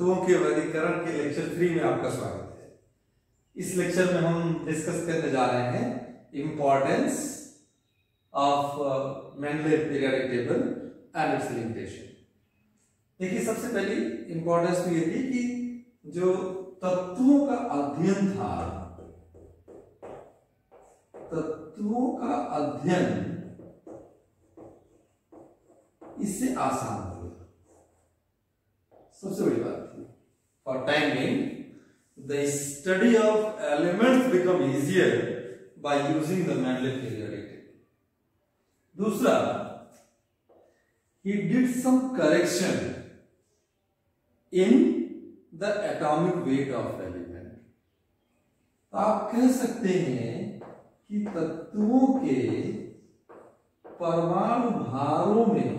तत्वों के वर्गीकरण के लेक्चर 3 में आपका स्वागत है। इस लेक्चर में हम डिस्कस करने जा रहे हैं importance of Mendeleev periodic table and it's limitation. देखिए, सबसे पहली इंपॉर्टेंस तो ये थी कि जो तत्वों का अध्ययन था, तत्वों का अध्ययन इससे आसान हो गया। सबसे बड़ी बात थी, for time being the study of elements become easier by using the Mendeleev periodic table. दूसरा, he did some correction in the atomic weight of element। तो आप कह सकते हैं कि तत्वों के परमाणु भारों में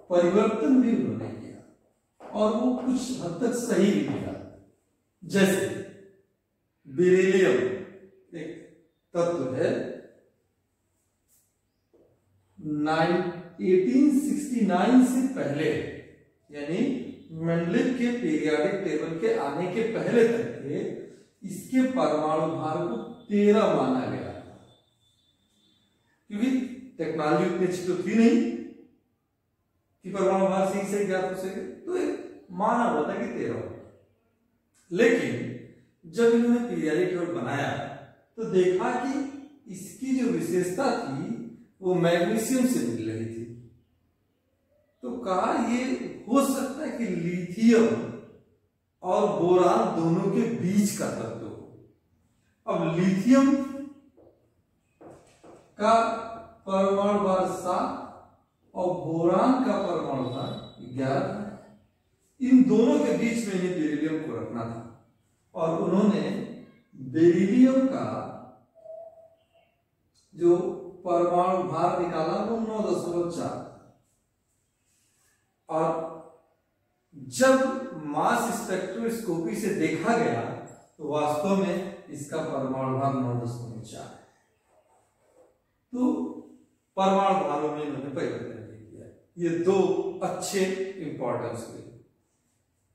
परिवर्तन भी उन्होंने किया और वो कुछ हद तक सही भी किया। जैसे बेरिलियम एक तत्व है, 1869 से पहले, यानी मेंडलेव के पीरियोडिक टेबल के आने के पहले तक के इसके परमाणु भार को 13 माना गया, क्योंकि टेक्नोलॉजी उतनी अच्छी तो थी नहीं कि परमाणु भार सही से ज्ञात हो सके, तो एक माना होता कि 13 हो। लेकिन जब इन्होंने पीरियोडिक टेबल बनाया तो देखा कि इसकी जो विशेषता थी वो मैग्नीशियम से मिल रही थी। तो कहा ये हो सकता है कि लिथियम और बोरान दोनों के बीच का तत्व हो। अब लिथियम का परमाणु भार 7 और बोरान का परमाणु भार 11 है। इन दोनों के बीच में ही बेरिलियम को रखना था और उन्होंने बेरिलियम का जो परमाणु भार निकाला वो 9.4। और जब मास स्पेक्ट्रोस्कोपी से देखा गया तो वास्तव में इसका परमाणु भार 9.4 है। तो परमाणु भारों में इन्होंने परिवर्तन किया। ये दो अच्छे इंपॉर्टेंस हुए।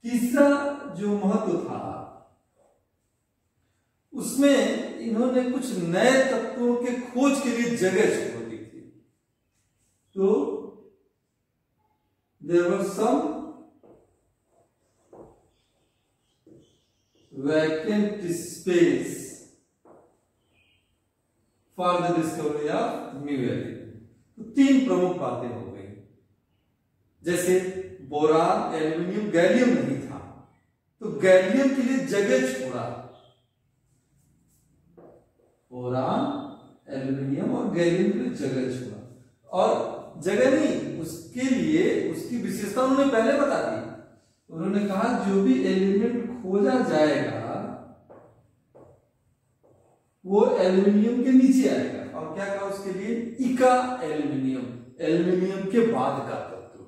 तीसरा जो महत्व था, उसमें इन्होंने कुछ नए तत्वों के खोज के लिए जगह छोड़ दी थी। तो there were some vacant space for the discovery of new element. तो 3 प्रमुख बातें हो गई, जैसे बोरान, एल्यूमिनियम, गैलियम नहीं था तो गैलियम के लिए जगह छोड़ा। बोरान, एल्यूमिनियम और गैलियम के लिए जगह छोड़ा, और जगह नहीं, उसके लिए उसकी विशेषता उन्होंने पहले बता दी। उन्होंने कहा जो भी एलिमेंट खोजा जाएगा वो एल्यूमिनियम के नीचे आएगा। और क्या कहा उसके लिए? इका एल्यूमिनियम, एल्यूमिनियम के बाद का तत्व।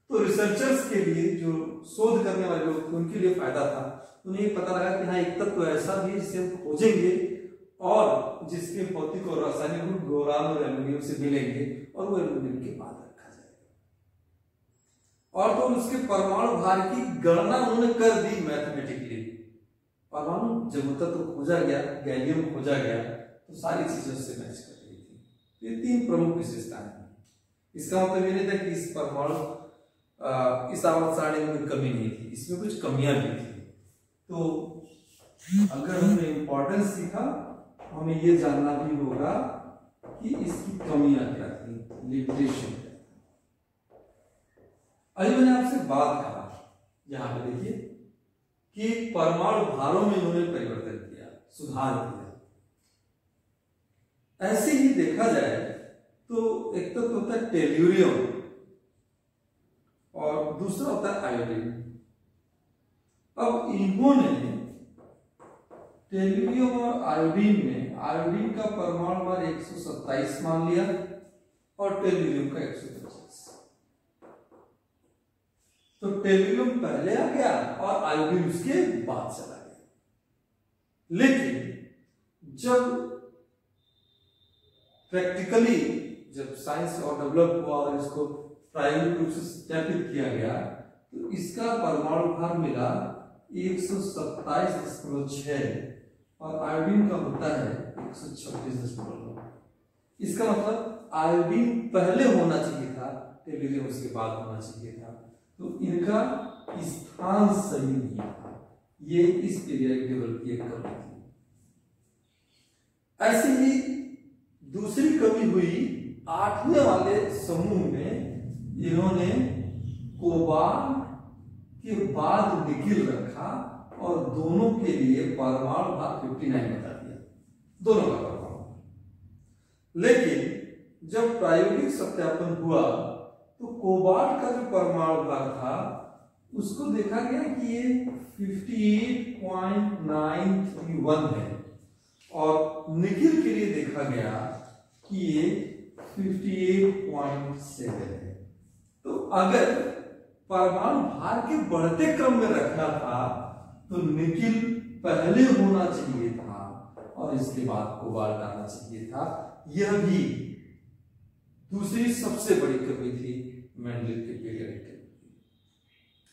तो रिसर्चर्स के लिए, जो शोध करने वाले लोग, उनके लिए फायदा था। उन्हें ये पता लगा कि हाँ, एक तत्व ऐसा भी है जिसे हम खोजेंगे और जिसके भौतिक और रासायनिक गुण बोरान और एल्यूमिनियम से मिलेंगे और वो एल्यूमिनियम के बाद रखा जाएगा। और तो उसके परमाणु भार की गणना उन्होंने कर दी मैथमेटिकली। परमाणु जब तत्व खोजा गया, गैलियम खोजा गया, तो सारी चीजें उससे मैच कर रही थी। ये 3 प्रमुख विशेषताएं हैं। इसका मतलब ये नहीं था कि इस परमाणु इस आवर्त सारणी में कोई कमी नहीं थी, इसमें कुछ कमियां भी थी। तो अगर हमने इंपॉर्टेंस सीखा, हमें ये जानना भी होगा कि इसकी कमियां क्या थी, लिमिटेशन। अभी मैंने आपसे बात कहा, यहां पे देखिए कि परमाणु भारों में उन्होंने परिवर्तन किया, सुधार किया। ऐसे ही देखा जाए तो एक तत्व होता है टेल्यूरियम और दूसरा होता है आयोडीन। अब इन्होंने टेल्यूरियम और आयोडीन में आयोडीन का परमाणु भार 127 मान लिया और टेल्यूरियम का 150। तो टेल्यूरियम पहले आ गया और आयोडीन उसके बाद चला गया। लेकिन जब प्रैक्टिकली जब साइंस और डेवलप हुआ और इसको प्रायोगिक रूप से सत्यापित किया गया तो इसका परमाणु भार मिला 127.6 और आयोडीन का होता है 126.9। इसका मतलब आयोडीन पहले होना चाहिए था, टेल्यूरियम उसके बाद होना चाहिए था, तो इनका स्थान सही नहीं था। ये इस पीरियडिक टेबल की एक कमी थी। ऐसे ही दूसरी कमी हुई 8वें वाले समूह में, इन्होंने कोबाल्ट के बाद निकिल रखा और दोनों के लिए परमाणु भार 59 बता दिया, दोनों का परमाणु। लेकिन जब प्रायोगिक सत्यापन हुआ तो कोबाल्ट का जो परमाणु भार था उसको देखा गया कि ये 58.931 है और निकिल के लिए देखा गया कि ये 58.7 है। तो अगर परमाणु भार के बढ़ते क्रम में रखना था तो निकिल पहले होना चाहिए था और इसके बाद कोबाल्ट आना चाहिए था। यह भी दूसरी सबसे बड़ी कमी थी मेंडल के पीरियड के।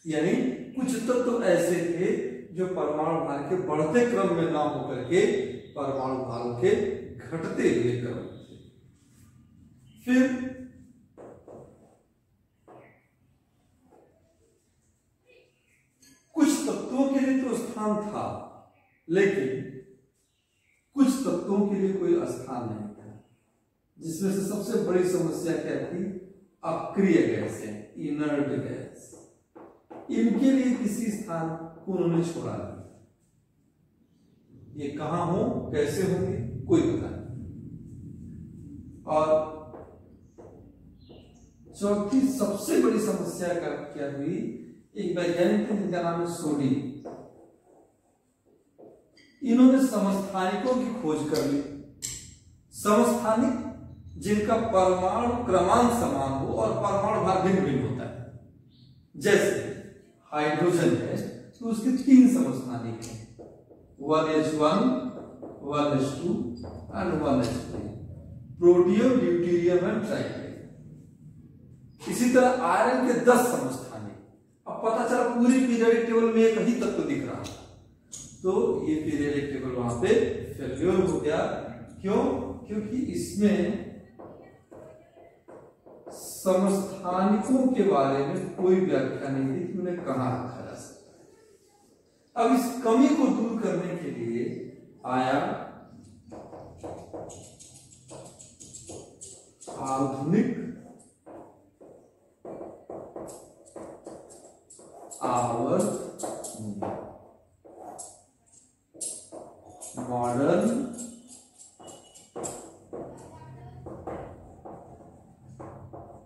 यानी कुछ तत्व तो ऐसे थे जो परमाणु भार के बढ़ते क्रम में ना होकर के परमाणु भारों के घटते हुए क्रम में थे। फिर कुछ तत्वों के लिए तो स्थान था, लेकिन कुछ तत्वों के लिए कोई स्थान नहीं था, जिसमें से सबसे बड़ी समस्या क्या थी? अक्रिय गैसें, इनर्ट गैस। इनके लिए किसी स्थान को उन्होंने छोड़ा नहीं। ये कहां हो, कैसे होंगे, कोई पता नहीं। और चौथी सबसे बड़ी समस्या क्या हुई? एक वैज्ञानिक थे जिनका नाम है सोडी। इन्होंने समस्थानिकों की खोज कर ली। समस्थानिक जिनका परमाणु क्रमांक समान हो और परमाणु भार भिन्न भिन्न होता है। जैसे हाइड्रोजन है तो उसके 3 समस्थानिक हैं, 1H1, 1H2 and 1H3। Protium, deuterium and tritium. इसी तरह आयरन के 10 समस्थानिक। अब पता चला पूरी पीरियडिक टेबल में एक ही तत्व दिख रहा है, तो ये पीरियडिक टेबल वहां पे फेल्योर हो गया। क्यों? क्योंकि इसमें समस्थानिकों के बारे में कोई व्याख्या नहीं थी कि उन्हें कहां रखा जा सकता है। अब इस कमी को दूर करने के लिए आया आधुनिक आवर्त मॉडर्न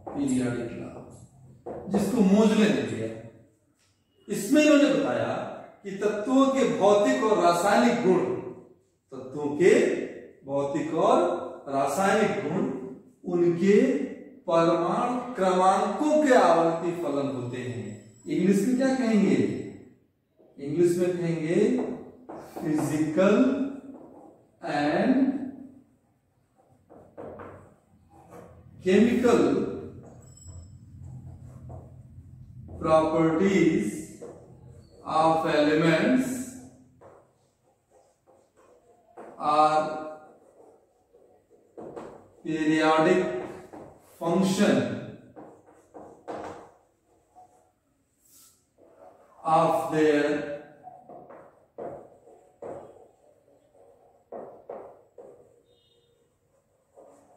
पीरियडिक लॉ, जिसको मोजले ने दिया। इसमें इन्होंने बताया कि तत्वों के भौतिक और रासायनिक गुण, तत्वों के भौतिक और रासायनिक गुण उनके परमाणु क्रमांकों के आवर्ती फलन होते हैं। इंग्लिश में क्या कहेंगे? इंग्लिश में कहेंगे physical and chemical properties of elements are periodic function of their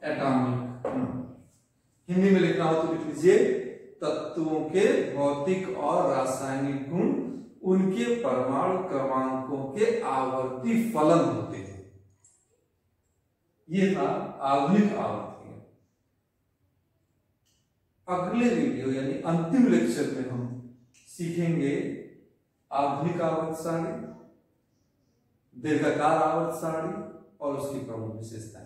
atomic। Hindi में लिखना हो तो लिख लीजिए तत्वों के भौतिक और रासायनिक गुण उनके परमाणु क्रमांकों के आवर्ती फलन होते हैं। ये था आधुनिक आवर्ती। अगले वीडियो यानी अंतिम लेक्चर में हम सीखेंगे आधुनिक आवर्त सारणी, दीर्घाकार आवर्त सारणी और उसकी प्रमुख विशेषताएं।